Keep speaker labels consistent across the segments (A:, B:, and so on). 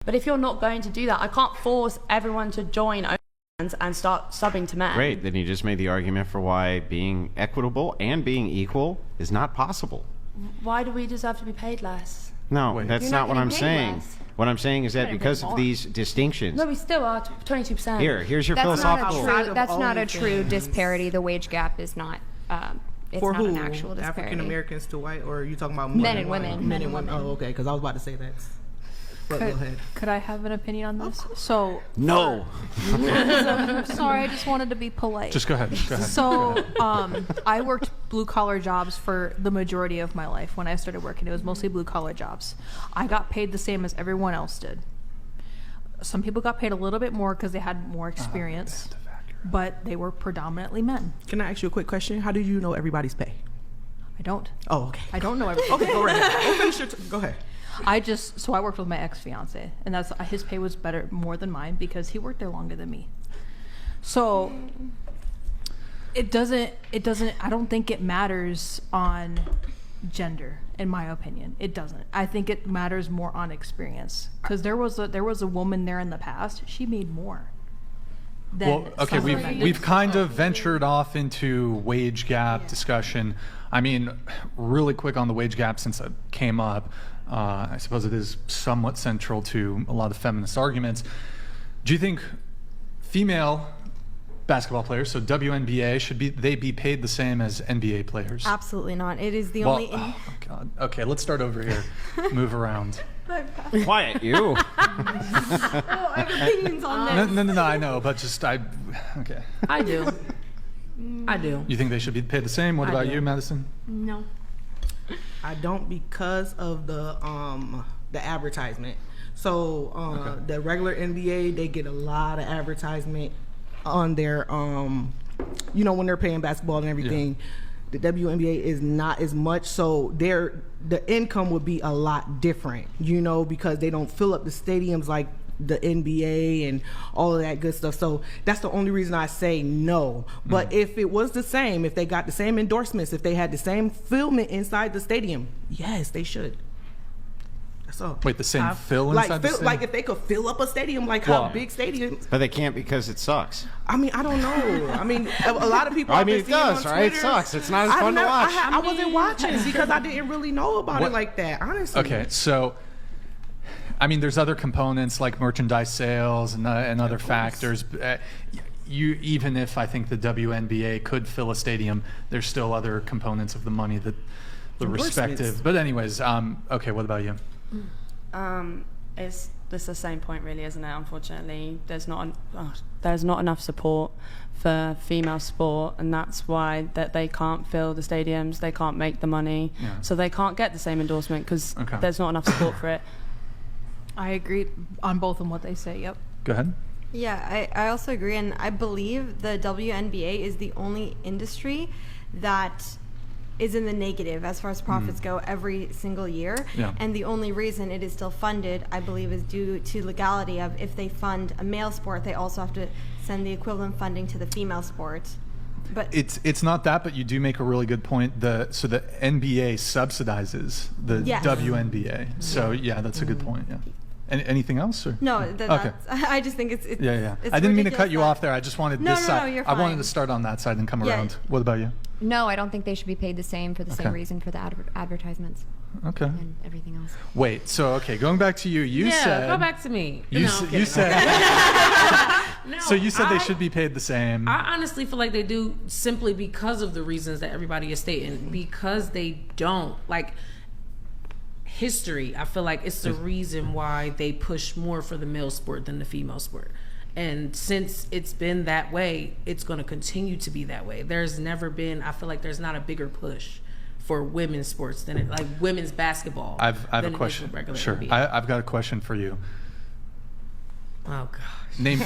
A: But if you're not going to do that, I can't force everyone to join OnlyFans and start subbing to men.
B: Great. Then you just made the argument for why being equitable and being equal is not possible.
A: Why do we deserve to be paid less?
B: No, that's not what I'm saying.
A: Less.
B: What I'm saying is that because of these distinctions.
A: No, we still are 22%.
B: Here's your
C: That's
B: philosophical.
C: that's not a true disparity. The wage gap is not. It's
D: For
C: not
D: who?
C: an actual disparity.
D: African Americans to white, or are you talking about
C: Men and women.
D: Men and women. Oh, okay. Because I was about to say that. But go ahead.
E: Could I have an opinion on this? So
B: No.
E: sorry, I just wanted to be polite.
F: Just go ahead.
E: So, I worked blue collar jobs for the majority of my life. When I started working, it was mostly blue collar jobs. I got paid the same as everyone else did. Some people got paid a little bit more because they had more experience, but they were predominantly men.
D: Can I ask you a quick question? How do you know everybody's pay?
E: I don't.
D: Oh, okay.
E: I don't know everything.
D: Okay, go right ahead. Go ahead.
E: So I worked with my ex-fiance, and his pay was more than mine because he worked there longer than me. So it doesn't, I don't think it matters on gender, in my opinion. It doesn't. I think it matters more on experience, because there was a woman there in the past. She made more.
F: Well, okay, we've kind of ventured off into wage gap discussion. I mean, really quick on the wage gap, since it came up, I suppose it is somewhat central to a lot of feminist arguments. Do you think female basketball players, so WNBA, should they be paid the same as NBA players?
G: Absolutely not. It is the only.
F: Oh God. Okay, let's start over here. Move around.
B: Quiet, you.
G: Oh, I have opinions on this.
F: No, I know, but just okay.
H: I do. I do.
F: You think they should be paid the same? What about you, Madison?
G: No.
D: I don't, because of the advertisement. So the regular NBA, they get a lot of advertisement on their when they're paying basketball and everything. The WNBA is not as much, so the income would be a lot different, because they don't fill up the stadiums like the NBA and all of that good stuff. So that's the only reason I say no. But if it was the same, if they got the same endorsements, if they had the same filming inside the stadium, yes, they should. That's all.
F: Wait, the same fill inside the stadium?
D: Like if they could fill up a stadium, like how big stadiums.
B: But they can't because it sucks.
D: I mean, I don't know. I mean, a lot of people.
B: I mean, it does, right? It sucks. It's not as fun to watch.
D: I wasn't watching because I didn't really know about it like that, honestly.
F: Okay, so I mean, there's other components like merchandise sales and other factors. Even if I think the WNBA could fill a stadium, there's still other components of the money that the respective. But anyways, okay, what about you?
A: It's the same point, really, isn't it? Unfortunately, there's not enough support for female sport, and that's why that they can't fill the stadiums, they can't make the money, so they can't get the same endorsement because there's not enough support for it.
E: I agree on both of what they say. Yep.
F: Go ahead.
G: Yeah, I also agree, and I believe the WNBA is the only industry that is in the negative as far as profits go every single year.
F: Yeah. And
G: the only reason it is still funded, I believe, is due to legality of if they fund a male sport, they also have to send the equivalent funding to the female sport. But
F: it's not that, but you do make a really good point. So the NBA subsidizes the WNBA. So that's a good point. Yeah. Anything else? Or?
G: No,
F: okay.
G: I just think it's
F: yeah.
G: It's
F: I didn't mean to cut you off there. I just wanted this side.
G: No, you're
F: I
G: fine.
F: wanted to start on that side and come around. What about you?
C: No, I don't think they should be paid the same for the same reason for the advertisements.
F: Okay.
C: And everything else.
F: Wait, so going back to you. You said
H: go back to me.
F: You said so you said they should be paid the same.
H: I honestly feel like they do, simply because of the reasons that everybody is stating. Because they don't history, I feel like it's the reason why they push more for the male sport than the female sport. And since it's been that way, it's going to continue to be that way. There's never been, I feel like there's not a bigger push for women's sports than like women's basketball.
F: I have a question. Sure. I've got a question for you.
H: Oh gosh.
F: Name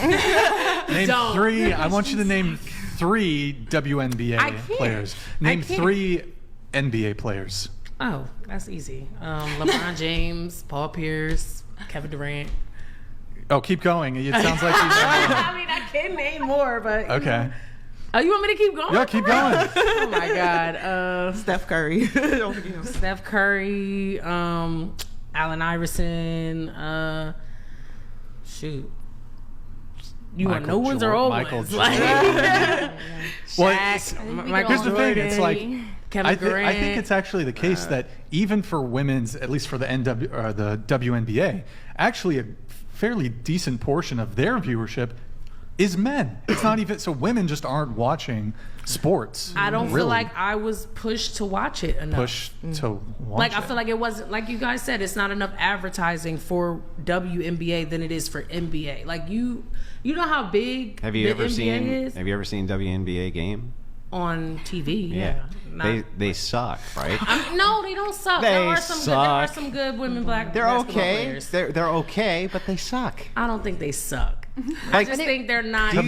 F: three. I want you to name 3 WNBA players. Name 3 NBA players.
H: Oh, that's easy. LeBron James, Paul Pierce, Kevin Durant.
F: Oh, keep going. It sounds like you.
H: I mean, I can name more, but
F: okay.
H: Oh, you want me to keep going?
F: Yeah, keep going.
H: Oh my God.
D: Steph Curry.
H: Steph Curry. Allen Iverson. Shoot. You want no ones or old
F: Michael
H: ones?
F: Jordan.
H: Michael
F: Here's the thing. It's like
H: Kevin
F: I
H: Durant.
F: think it's actually the case that even for women's, at least for the the WNBA, actually a fairly decent portion of their viewership is men. It's not even so women just aren't watching sports.
H: I don't feel
F: really.
H: like I was pushed to watch it enough.
F: Pushed to watch
H: Like I
F: it.
H: feel like it wasn't, like you guys said, it's not enough advertising for WNBA than it is for NBA. Like you know how big
B: Have you
H: the
B: ever
H: NBA
B: seen?
H: is
B: Have you ever seen WNBA game?
H: on TV? Yeah,
B: They suck, right?
H: no, they don't suck.
B: They
H: There are
B: suck.
H: some good women black
B: They're
H: basketball
B: okay.
H: players.
B: They're okay, but they suck.
H: I don't think they suck. I
B: Like,
H: just think they're not
B: do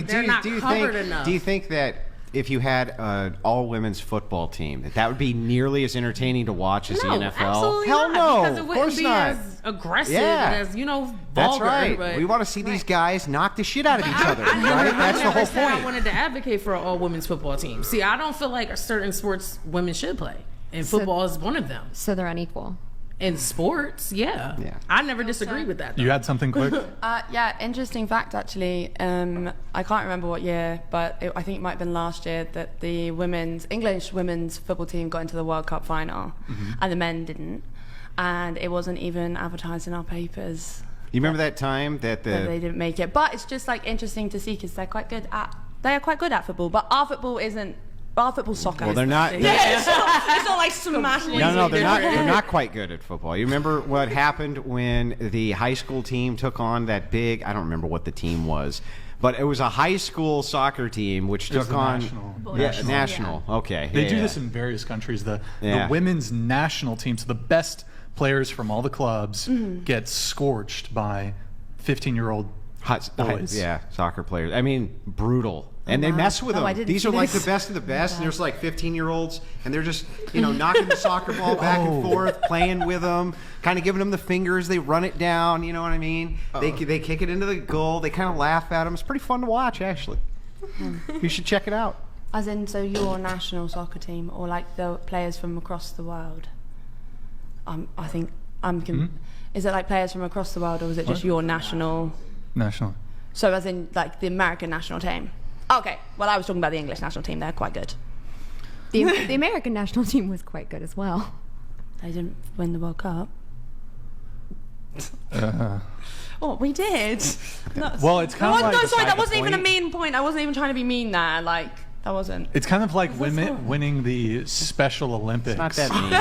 B: you
H: covered
B: think,
H: enough.
B: Do you think that if you had an all women's football team, that would be nearly as entertaining to watch as
H: no,
B: the NFL?
H: absolutely
B: Hell
H: not,
B: no,
H: because it
B: of
H: wouldn't
B: course
H: be
B: not.
H: as aggressive
B: Yeah.
H: and as vulgar.
B: That's right.
H: But
B: We want to see these guys knock the shit out of each other,
H: I
B: right? That's the
H: never
B: whole
H: said I
B: point.
H: wanted to advocate for an all women's football team. See, I don't feel like certain sports women should play, and football is one of them.
C: So they're unequal.
H: In sports, yeah. I never disagree with that. Though.
F: You had something quick?
A: Yeah, interesting fact actually. I can't remember what year, but I think it might have been last year that the English women's football team got into the World Cup final, and the men didn't, and it wasn't even advertised in our papers.
B: You remember that time that
A: That they didn't make it, but it's just like interesting to see because they are quite good at football, but our football isn't. Our football's soccer.
B: Well, they're not.
A: Yeah, it's not like smashing.
B: No, they're not quite good at football. You remember what happened when the high school team took on that big? I don't remember what the team was, but it was a high school soccer team which
F: It was
B: took
F: the
B: on
F: national.
B: national. Okay,
F: They do this in various countries. The women's national team, so the best players from all the clubs get scorched by 15-year-old boys.
B: Soccer players. I mean, brutal. And they mess with them. These are like the best of the best. And there's like 15-year-olds, and they're just, knocking the soccer ball back and forth, playing with them, kind of giving them the fingers. They run it down. You know what I mean? They kick it into the goal. They kind of laugh at them. It's pretty fun to watch, actually. You should check it out.
A: As in, so your national soccer team, or like the players from across the world? I think is it like players from across the world, or is it just your national?
F: National.
A: So as in like the American national team? Okay, well I was talking about the English national team. They're quite good.
C: The American national team was quite good as well.
A: They didn't win the World Cup. Oh, we did.
F: Well, it's kind of like
A: no, sorry,
F: beside
A: that
F: the
A: wasn't even a
F: point.
A: mean point. I wasn't even trying to be mean there. Like that wasn't.
F: It's kind of like women winning the Special Olympics.
B: Not that mean.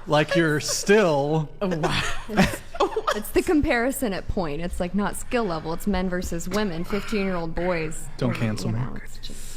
F: Like you're still.
C: It's the comparison at point. It's like not skill level. It's men versus women. 15-year-old boys.
F: Don't cancel me.
C: It's just